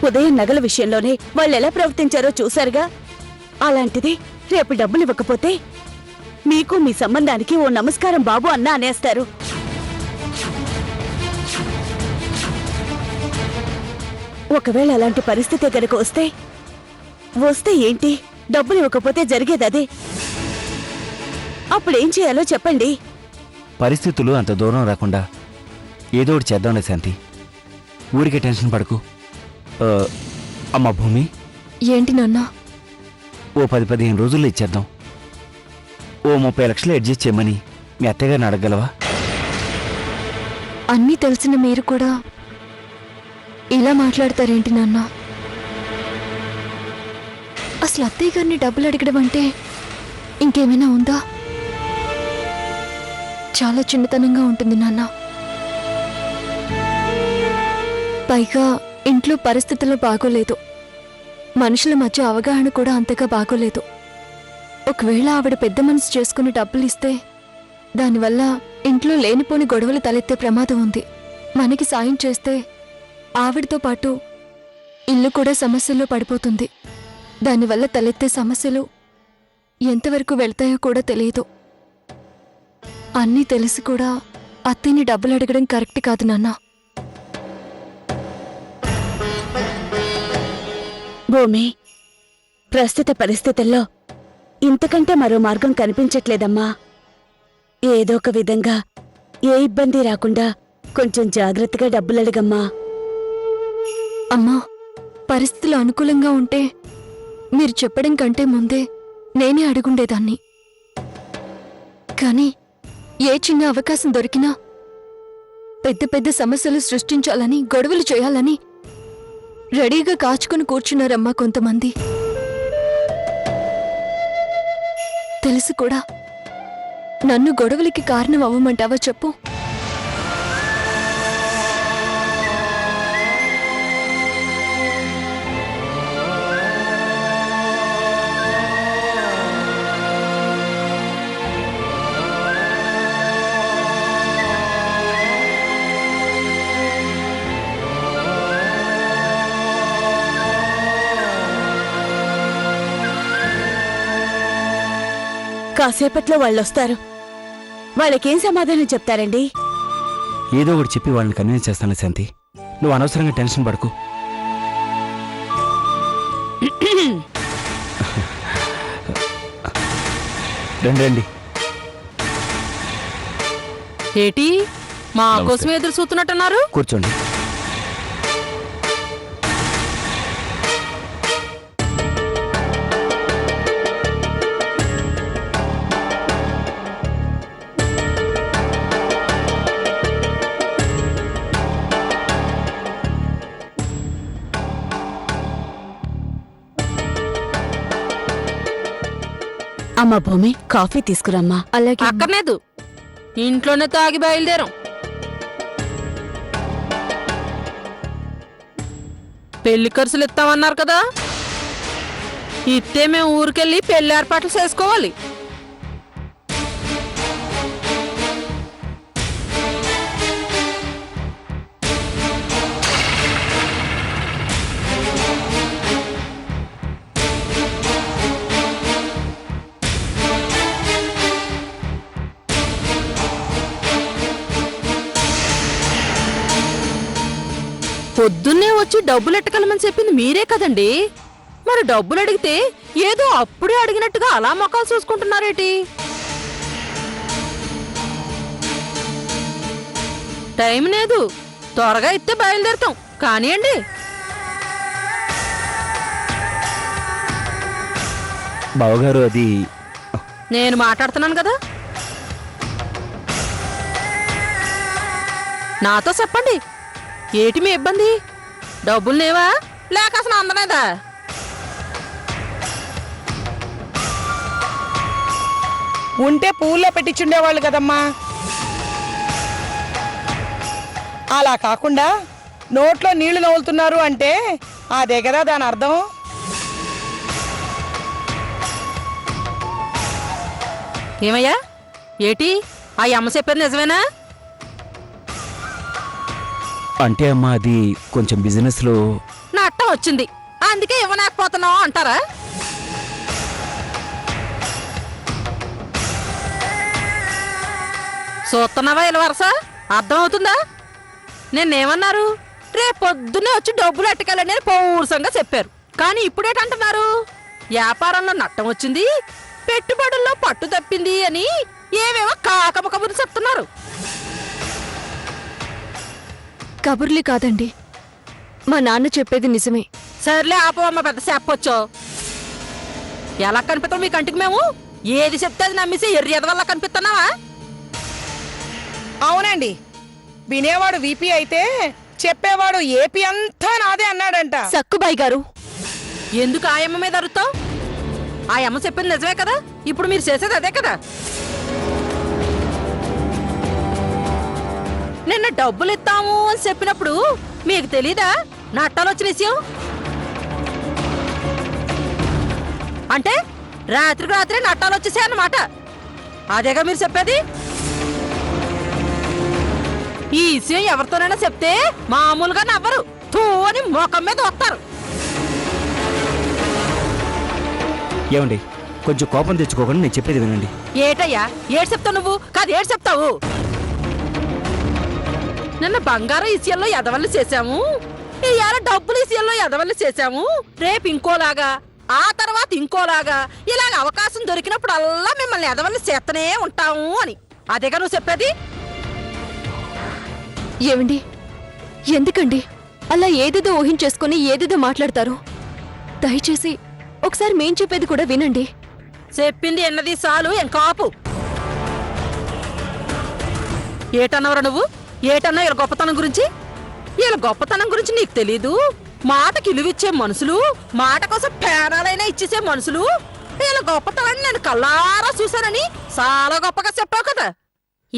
ఉదయం నగల విషయంలోనే వాళ్ళెలా ప్రవర్తించారో చూశారుగా. అలాంటిది రేపు డబ్బులు ఇవ్వకపోతే మీకు మీ సంబంధానికి ఓ నమస్కారం బాబు అన్న అనేస్తారు. ఒకవేళ అలాంటి పరిస్థితి గనక వస్తే ఏంటి? డబ్బులు ఇవ్వకపోతే జరిగేదదే. అప్పుడేం చేయాలో చెప్పండి. పరిస్థితులు అంత దూరం రాకుండా ఏదో ఒకటి చేద్దాంలే శాంతి. ఊరికే టెన్షన్ పడకు. అమ్మ భూమి, ఏంటి నాన్న? ఓ 10-15 రోజుల్లో ఇచ్చేద్దాం. ఓ 30 లక్షలు అడ్జస్ట్ చేయమని మీ అత్తయ్యగారిని అడగలవా? అన్నీ తెలిసిన మీరు కూడా ఇలా మాట్లాడతారేంటి నాన్న? అసలు అత్తయ్య గారిని డబ్బులు అడగడం అంటే ఇంకేమైనా ఉందా? చాలా చిన్నతనంగా ఉంటుంది నాన్న. పైగా ఇంట్లో పరిస్థితులు బాగోలేదు. మనుషుల మధ్య అవగాహన కూడా అంతగా బాగోలేదు. ఒకవేళ ఆవిడ పెద్ద మనసు చేసుకుని డబ్బులు ఇస్తే దానివల్ల ఇంట్లో లేనిపోని గొడవలు తలెత్తే ప్రమాదం ఉంది. మనకి సాయం చేస్తే ఆవిడతో పాటు ఇల్లు కూడా సమస్యల్లో పడిపోతుంది. దానివల్ల తలెత్తే సమస్యలు ఎంతవరకు వెళ్తాయో కూడా తెలియదు. అన్నీ తెలిసి కూడా అత్తయ్యని డబ్బులు అడగడం కరెక్ట్ కాదు నాన్న. భూమి, ప్రస్తుత పరిస్థితుల్లో ఇంతకంటే మరో మార్గం కనిపించట్లేదమ్మా. ఏదో ఒక విధంగా ఏ ఇబ్బంది రాకుండా కొంచెం జాగ్రత్తగా డబ్బులు అడగమ్మా. అమ్మా, పరిస్థితులు అనుకూలంగా ఉంటే మీరు చెప్పడం కంటే ముందే నేనే అడుగుండేదాన్ని. కానీ ఏ చిన్న అవకాశం దొరికినా పెద్ద పెద్ద సమస్యలు సృష్టించాలని, గొడవలు చేయాలని రెడీగా కాచుకుని కూర్చున్నారమ్మా కొంతమంది. తెలుసు కూడా నన్ను గొడవలకి కారణం అవ్వమంటావా చెప్పు? కాసేపట్లో వాళ్ళొస్తారు. వాళ్ళకేం సమాధానం చెప్తారండి? ఏదో ఒకటి చెప్పి వాళ్ళని కన్విన్స్ చేస్తాను శాంతి. నువ్వు అనవసరంగా టెన్షన్ పడకు. రండి. ఏటి మా కోసం ఎదురు చూస్తున్నట్టున్నారు? కూర్చోండి. అమ్మా భూమి, కాఫీ తీసుకురమ్మా. అలాగే అమ్మా. అక్కర్లేదు, ఇంట్లోనే తాగి బయలుదేరం. పెళ్లి ఖర్చులు ఇస్తామన్నారు కదా, ఇస్తే మేము ఊరికెళ్ళి పెళ్లి ఏర్పాట్లు చేసుకోవాలి. పొద్దున్నే వచ్చి డబ్బులు ఎట్టగలమని చెప్పింది మీరే కదండి. మరి డబ్బులు అడిగితే ఏదో అప్పుడే అడిగినట్టుగా అలా మొక్కలు చూసుకుంటున్నారేటి? టైం లేదు, త్వరగా ఇస్తే బయలుదేరుతాం. కానివ్వండి. బావగారు, అది నేను మాట్లాడుతున్నాను కదా, నాతో చెప్పండి. ఏటి మీ ఇబ్బంది? డబ్బులు లేవా లేక అసలు అందనేదా? ఉంటే పూల్లో పెట్టించుండేవాళ్ళు కదమ్మా. అలా కాకుండా నోట్లో నీళ్లు నవ్వులుతున్నారు అంటే అదే కదా దాని అర్థం. ఏమయ్యా, ఏటి ఆ అమ్మ చెప్పేది నిజమేనా? అంటే అమ్మా, అది కొంచెం బిజినెస్లో. నట్టం వచ్చింది అందుకే ఇవ్వలేకపోతున్నావు అంటారా? చూస్తున్నావా ఇలా వరస అర్థమవుతుందా? నిన్నేమన్నారు? రేపొద్దునే వచ్చి డబ్బులు అట్టకాలని అని పౌరుషంగా చెప్పారు. కానీ ఇప్పుడేటంటున్నారు? వ్యాపారంలో నట్టం వచ్చింది, పెట్టుబడుల్లో పట్టు తప్పింది అని ఏవేవో కాకమ కబుర్లు చెప్తున్నారు. కబుర్లే కాదండి, మా నాన్న చెప్పేది నిజమే. సర్లే ఆపవమ్మ, పెద్ద చెప్పొచ్చో. ఎలా కనిపిస్తాం మీ కంటికి మేము? ఏది చెప్తే అది నమ్మేసి ఎర్రేద వల్ల కనిపిస్తున్నావా? అవునండి, వినేవాడు వీపీ అయితే చెప్పేవాడు ఏపీ అంతా నాదే అన్నాడంట. సక్కుబాయి గారు, ఎందుకు ఆయమ్మ మీద అరుతావు? ఆయమ్మ చెప్పింది నిజమే కదా, ఇప్పుడు మీరు చేసేది అదే కదా. నిన్న డబ్బులు ఇస్తాము అని చెప్పినప్పుడు మీకు తెలీదా నట్టాలు వచ్చిన విషయం? అంటే రాత్రికి రాత్రి నట్టాలు వచ్చేసాయి అన్నమాట. అదేగా మీరు చెప్పేది? ఈ విషయం ఎవరితోనైనా చెప్తే మామూలుగా నవ్వరు, తూ అని మోకం మీద వస్తారు. ఏమండి, కొంచెం కోపం తెచ్చుకోకుండా నేను చెప్పేది వినండి. ఏటయ్యా ఏడు చెప్తావు నువ్వు? కాదు ఏడు చెప్తావు. నిన్న బంగారం విషయంలో ఎదవల్లి చేశాము, ఇవాళ డబ్బులు విషయంలో ఎదవల్లి చేశాము, రేపు ఇంకోలాగా, ఆ తర్వాత ఇంకోలాగా, ఇలాగ అవకాశం దొరికినప్పుడల్లా మిమ్మల్ని ఎదవల్లి చేస్తనే ఉంటాము అని. అదేగా నువ్వు చెప్పేది? ఏమండి, ఎందుకండి అలా ఏదేదో ఊహించేసుకుని ఏదేదో మాట్లాడతారు? దయచేసి ఒకసారి మేం చెప్పేది కూడా వినండి. చెప్పింది ఎన్నది చాలు, ఇంకాపు. ఏటన్నవరా నువ్వు? ఏటన్నా వీళ్ళ గొప్పతనం గురించి? వీళ్ళ గొప్పతనం గురించి నీకు తెలీదు? మాటకి ఇలువిచ్చే మనుషులు, మాట కోసం పేనాలైనా ఇచ్చేసే మనుషులు, వీళ్ళ గొప్పతనాన్ని నేను కల్లారా చూశానని చాలా గొప్పగా చెప్పావు కదా.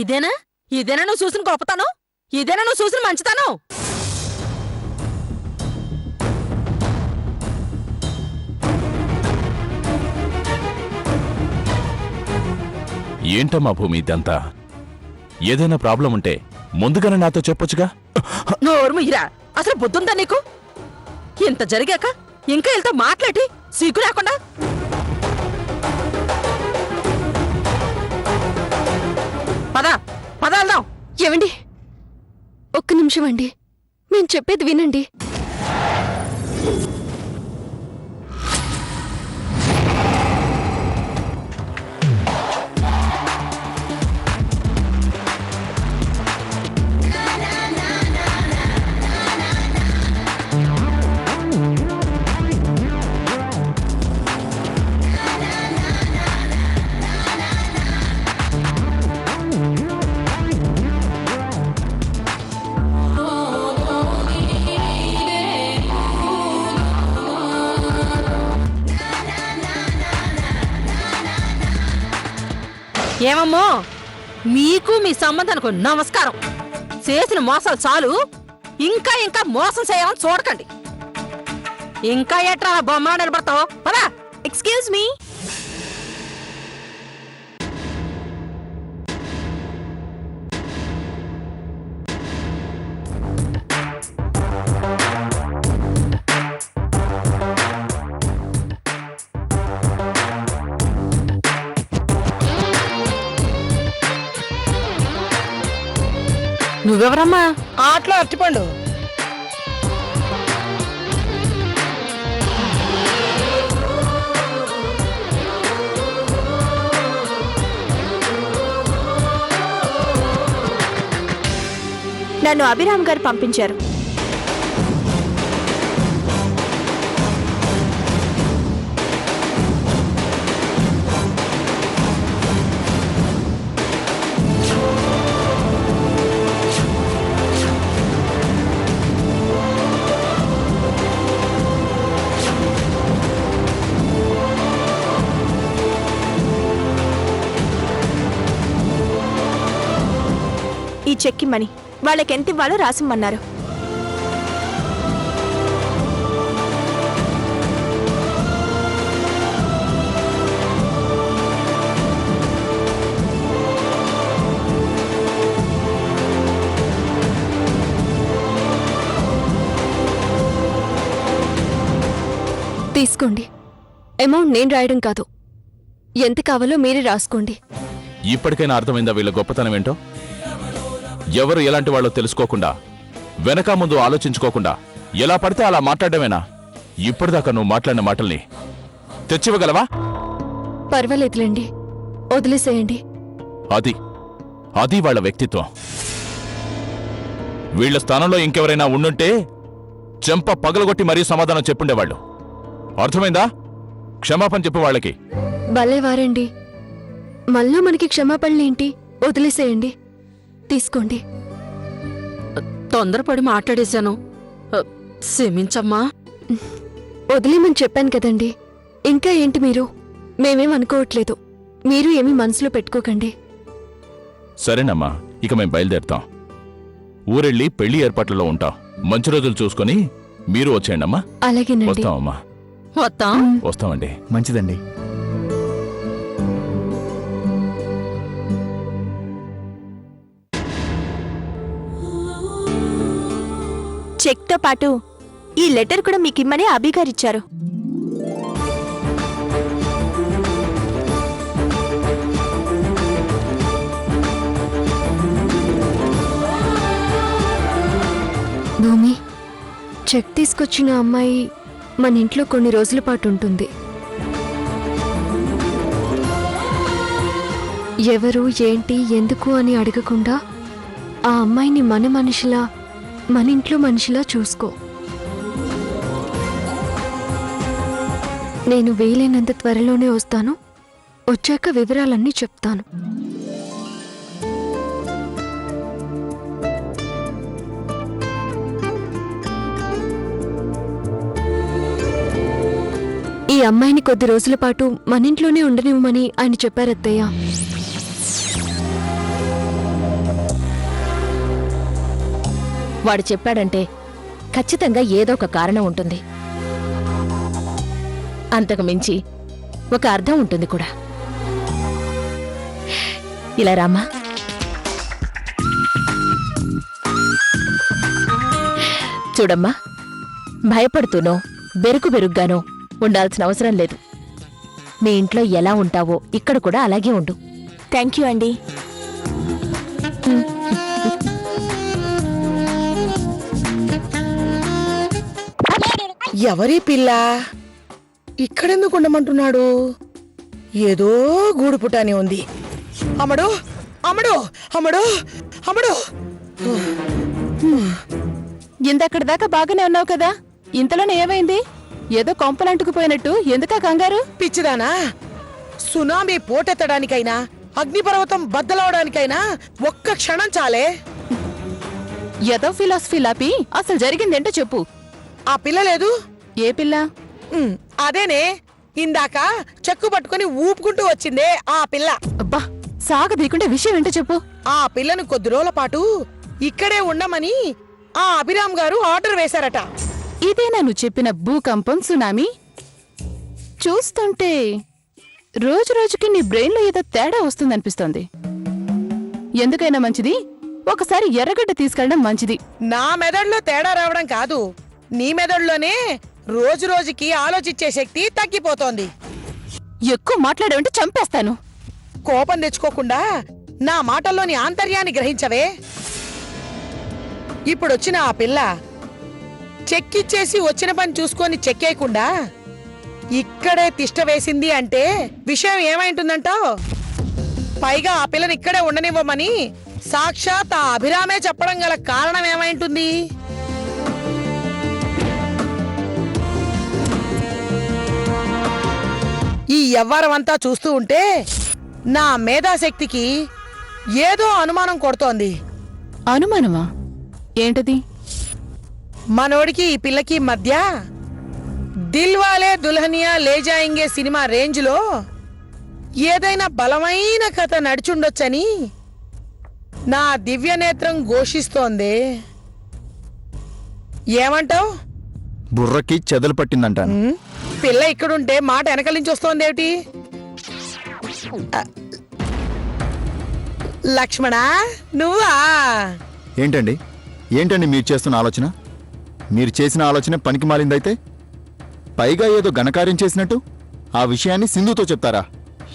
ఇదేనా ఇదేనా నువ్వు చూసిన గొప్పతనం? ఇదేనా నువ్వు చూసిన మంచితనం? ఏంటమ్మా భూమి ఇదంతా? ఏదైనా ప్రాబ్లం ఉంటే ముందుగానే నాతో చెప్పొచ్చుగా. నోరు ముయ్యరా, అసలు బుద్ధుందా నీకు? ఇంత జరిగాక ఇంకా వీళ్ళతో మాట్లాడి సిగ్గు లేకుండా? పద పద వెళ్దాం. ఏమండి, ఒక్క నిమిషం అండి, నేను చెప్పేది వినండి. ఏమమ్మో, మీకు మీ సంబంధానికి నమస్కారం. చేసిన మోసాలు చాలు, ఇంకా ఇంకా మోసం చేయాలని చూడకండి. ఇంకా ఎట్రా బొమ్మ నిలబడతావు? పదా. Excuse me. నువ్వెవరమ్మా? ఆటలో అరటిపండు. నన్ను అభిరామ్ గారు పంపించారు. ఈ చెక్ ఇమ్మని, వాళ్ళకెంత ఇవ్వాలో రాసిమ్మన్నారు. తీసుకోండి. అమౌంట్ నేను రాయడం కాదు, ఎంత కావాలో మీరే రాసుకోండి. ఇప్పటికైనా అర్థమైందా వీళ్ళ గొప్పతనం ఏంటో? ఎవరు ఎలాంటి వాళ్ళో తెలుసుకోకుండా, వెనక ముందు ఆలోచించుకోకుండా ఎలా పడితే అలా మాట్లాడమేనా? ఇప్పటిదాకా నువ్వు మాట్లాడిన మాటల్ని తెచ్చివ్వగలవా? పర్వాలేదులేండి, వదిలేసేయండి. అది వాళ్ళ వ్యక్తిత్వం. వీళ్ళ స్థానంలో ఇంకెవరైనా ఉండుంటే చెంప పగలగొట్టి మరీ సమాధానం చెప్పుండేవాళ్ళు. అర్థమైందా? క్షమాపణ చెప్పు వాళ్ళకి. భలేవారండి, మళ్ళీ మనకి క్షమాపణలేంటి? వదిలేసేయండి, తీసుకోండి. తొందరపడి మాట్లాడేశాను, క్షమించమ్మా. వదిలేమని చెప్పాను కదండి, ఇంకా ఏంటి మీరు? మేమేం అనుకోవట్లేదు, మీరు ఏమీ మనసులో పెట్టుకోకండి. సరేనమ్మా, ఇక మేం బయలుదేరుతాం. ఊరెళ్ళి పెళ్లి ఏర్పాట్లలో ఉంటాం. మంచి రోజులు చూసుకొని మీరు వచ్చేయండి అమ్మా. అలాగేనండి. వస్తామమ్మా. వస్తాం. వస్తామండి. మంచిదండి. చెక్తో పాటు ఈ లెటర్ కూడా మీకిమ్మని అభిగారిచ్చారు. భూమి, చెక్ తీసుకొచ్చిన అమ్మాయి మన ఇంట్లో కొన్ని రోజుల పాటు ఉంటుంది. ఎవరు, ఏంటి, ఎందుకు అని అడగకుండా ఆ అమ్మాయిని మన మనిషిలా, మన ఇంట్లో మనిషిలా చూసుకో. నేను వీలైనంత త్వరలోనే వస్తాను. వచ్చాక వివరాలన్నీ చెప్తాను. ఈ అమ్మాయిని కొద్ది రోజుల పాటు మన ఇంట్లోనే ఉండనివ్వమని ఆయన చెప్పారత్తయ్య. వాడు చెప్పాడంటే ఖచ్చితంగా ఏదో ఒక కారణం ఉంటుంది. అంతకు మించి ఒక అర్థం ఉంటుంది కూడా. ఇలా రామ్మా. చూడమ్మా, భయపడుతూనో బెరుకుగానో ఉండాల్సిన అవసరం లేదు. మీ ఇంట్లో ఎలా ఉంటావో ఇక్కడ కూడా అలాగే ఉండు. థ్యాంక్ యూ అండి. ఎవరి పిల్ల ఇక్కడెందుకు ఉండమంటున్నాడు? ఏదో గూడు పుటాని ఉంది. అమ్మడు అమ్మడు అమ్మడు అమ్మడు. ఇందక్కడి దాకా బాగానే ఉన్నావు కదా, ఇంతలోనే ఏమైంది? ఏదో కొంపలంటుకుపోయినట్టు ఎందుకా కంగారు? పిచ్చిదానా, సునామీ పోటెత్తడానికైనా అగ్నిపర్వతం బద్దలవడానికైనా ఒక్క క్షణం చాలే. ఏదో ఫిలాసఫీ లాపి అసలు జరిగిందేంటో చెప్పు. ఆ పిల్ల లేదు? ఏ పిల్ల? అదేనే, ఇందాక చెక్కు పట్టుకుని ఊపుకుంటూ వచ్చిందే ఆ పిల్ల. అబ్బా, సాగదీకుంటే విషయం ఏంటో చెప్పు. ఆ పిల్లను కొద్ది రోజుల పాటు ఇక్కడే ఉండమని ఆ అభిరామ్ గారు ఆర్డర్ వేశారట. ఇదేనా నువ్వు చెప్పిన భూకంపం, సునామీ? చూస్తుంటే రోజు రోజుకి నీ బ్రెయిన్లో ఏదో తేడా వస్తుందనిపిస్తోంది. ఎందుకైనా మంచిది ఒకసారి ఎర్రగడ్డ తీసుకెళ్ళడం మంచిది. నా మెదడులో తేడా రావడం కాదు, నీ మెదడులోనే రోజు రోజుకి ఆలోచించే శక్తి తగ్గిపోతోంది. ఎక్కువ మాట్లాడేవంటే చంపేస్తాను. కోపం తెచ్చుకోకుండా నా మాటల్లోని ఆంతర్యాన్ని గ్రహించవే. ఇప్పుడొచ్చిన ఆ పిల్ల చెక్కిచ్చేసి వచ్చిన పని చూసుకొని చెక్కేయకుండా ఇక్కడే తిష్ట వేసింది అంటే విషయం ఏమైంటుందంటావ్? పైగా ఆ పిల్లని ఇక్కడే ఉండనివ్వమని సాక్షాత్ ఆ అభిరామే చెప్పడం గల కారణం ఏమైంటుంది? ఈ యవ్వారమంతా చూస్తూ ఉంటే నా మేధాశక్తికి ఏదో అనుమానం కొడుతోంది. అనుమానమా? ఏంటది? మనోడికి ఈ పిల్లకి మధ్య దిల్వాలే దుల్హనియా లే జాయింగే సినిమా రేంజ్లో ఏదైనా బలమైన కథ నడిచుండొచ్చని నా దివ్య నేత్రం ఘోషిస్తోంది. ఏమంటావ్? బుర్రకి చెదలు పట్టిందంటాను. పిల్ల ఇక్కడుంటే మాట వెనకల నుంచి వస్తోందేమిటి? లక్ష్మణ, నువ్వా? ఏంటండి మీరు చేస్తున్న ఆలోచన? మీరు చేసిన ఆలోచన పనికి మాలిందైతే పైగా ఏదో ఘనకార్యం చేసినట్టు ఆ విషయాన్ని సింధుతో చెప్తారా?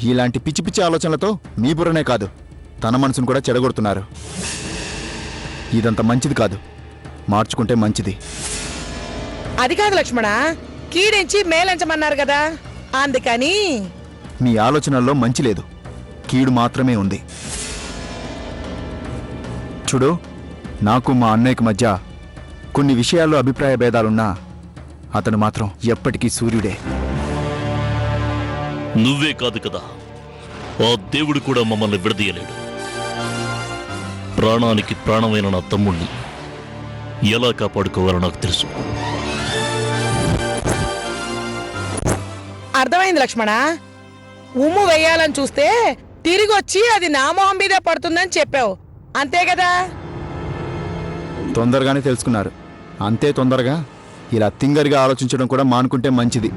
ఇలాంటి పిచ్చి పిచ్చి ఆలోచనలతో మీ బుర్రనే కాదు తన మనసును కూడా చెడగొడుతున్నారు. ఇదంత మంచిది కాదు, మార్చుకుంటే మంచిది. అది కాదు లక్ష్మణ, కీడించి మేలంచమన్నారు కదా, అందుకని. మీ ఆలోచనల్లో మంచి లేదు, కీడు మాత్రమే ఉంది. చూడు, నాకు మా అన్నయ్యకి మధ్య కొన్ని విషయాల్లో అభిప్రాయ భేదాలున్నా అతను మాత్రం ఎప్పటికీ సూర్యుడే. నువ్వే కాదు కదా, ఆ దేవుడు కూడా మమ్మల్ని విడదీయలేడు. ప్రాణానికి ప్రాణమైన నా తమ్ముణ్ణి ఎలా కాపాడుకోవాలో నాకు తెలుసు. అర్థమైంది లక్ష్మణ. ఉమ్ము వెయ్యాలని చూస్తే తిరిగొచ్చి అది నా మొహం మీదే పడుతుందని చెప్పావు, అంతే కదా? తొందరగానే తెలుసుకున్నారు. అంతే తొందరగా ఇలా తింగరిగా ఆలోచించడం కూడా మానుకుంటే మంచిది.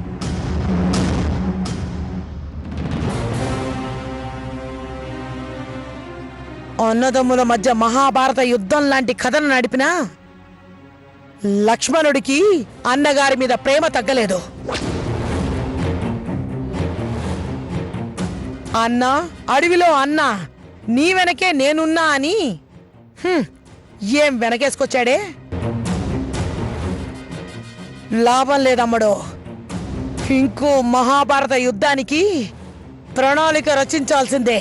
అన్నదమ్ముల మధ్య మహాభారత యుద్ధం లాంటి కథను నడిపినా లక్ష్మణుడికి అన్నగారి మీద ప్రేమ తగ్గలేదు. అన్న అడవిలో అన్న నీ వెనకే నేనున్నా అని ఏం వెనకేసుకొచ్చాడే? లాభం లేదమ్మడో. ఇంకో మహాభారత యుద్ధానికి ప్రణాళిక రచించాల్సిందే.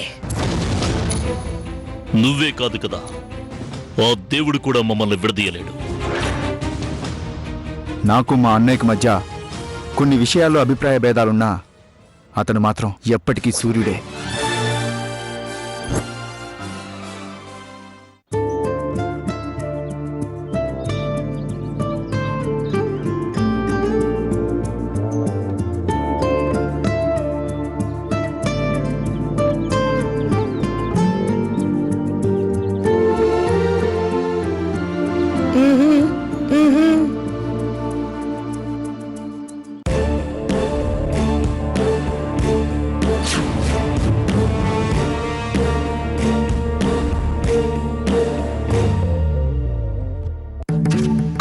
నువ్వే కాదు కదా, ఆ దేవుడు కూడా మమ్మల్ని విడదీయలేడు. నాకు మా అన్నయ్యకి మధ్య కొన్ని విషయాల్లో అభిప్రాయ భేదాలున్నా అతను మాత్రం ఎప్పటికీ సూర్యుడే.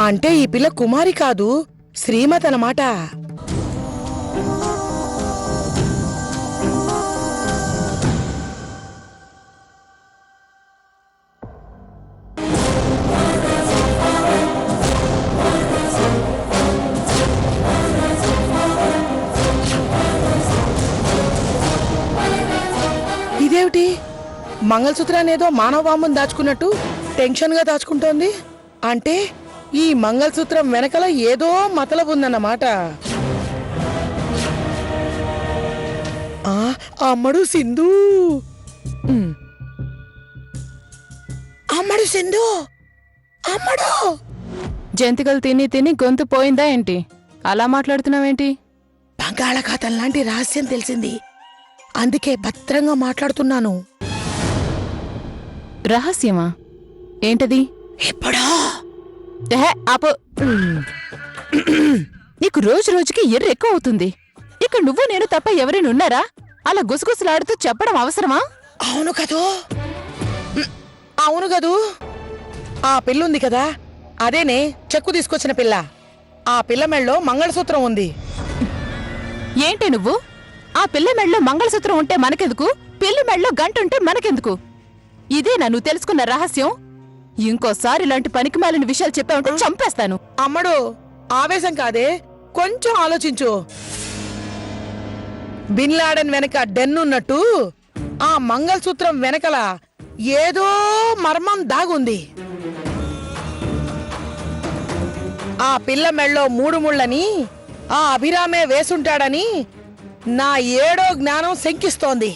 అంటే ఈ పిల్ల కుమారి కాదు, శ్రీమతి అన్నమాట. ఇదేమిటి, మంగళసూత్రాన్ని ఏదో మానవ బాంబుని దాచుకున్నట్టు టెన్షన్గా దాచుకుంటోంది? అంటే ఈ మంగళసూత్రం వెనకల ఏదో మతలబు ఉందన్నమాట. అమ్మడు సింధు, అమ్మడు సింధు, అమ్మడు. జంతికలు తిని తిని గొంతు పోయిందా ఏంటి? అలా మాట్లాడుతున్నావేంటి? బంగాళాఖాతం లాంటి రహస్యం తెలిసింది, అందుకే భద్రంగా మాట్లాడుతున్నాను. రహస్యమా? ఏంటది? ఎప్పుడో ఆపు. నీకు రోజు రోజుకి ఎర్ర ఎక్కువ అవుతుంది. ఇక నువ్వు నేను తప్ప ఎవరైనా ఉన్నారా? అలా గుసగుసలాడుతూ చెప్పడం అవసరమా? అవును కదూ, అవును కదూ. ఆ పిల్లుంది కదా, అదేనే చెక్కు తీసుకొచ్చిన పిల్ల. ఆ పిల్ల మెళ్ళో మంగళసూత్రం ఉంది. ఏంటి నువ్వు? ఆ పిల్ల మెళ్ళలో మంగళసూత్రం ఉంటే మనకెందుకు? పిల్లి మెళ్ళలో గంట ఉంటే మనకెందుకు? ఇదేనా నువ్వు తెలుసుకున్న రహస్యం? ఇంకోసారి ఇలాంటి పనికిమాలిన విషయాలు చెప్పావంటే చంపేస్తాను. అమ్మడు, ఆవేశం కాదే, కొంచెం ఆలోచించు. బిన్ లాడెన్ వెనక డెన్నున్నట్టు ఆ మంగళసూత్రం వెనకల ఏదో మర్మం దాగుంది. ఆ పిల్ల మెళ్ళో 3 ముళ్ళని ఆ అభిరామే వేసుంటాడని నా 7వ జ్ఞానం శంకిస్తోంది.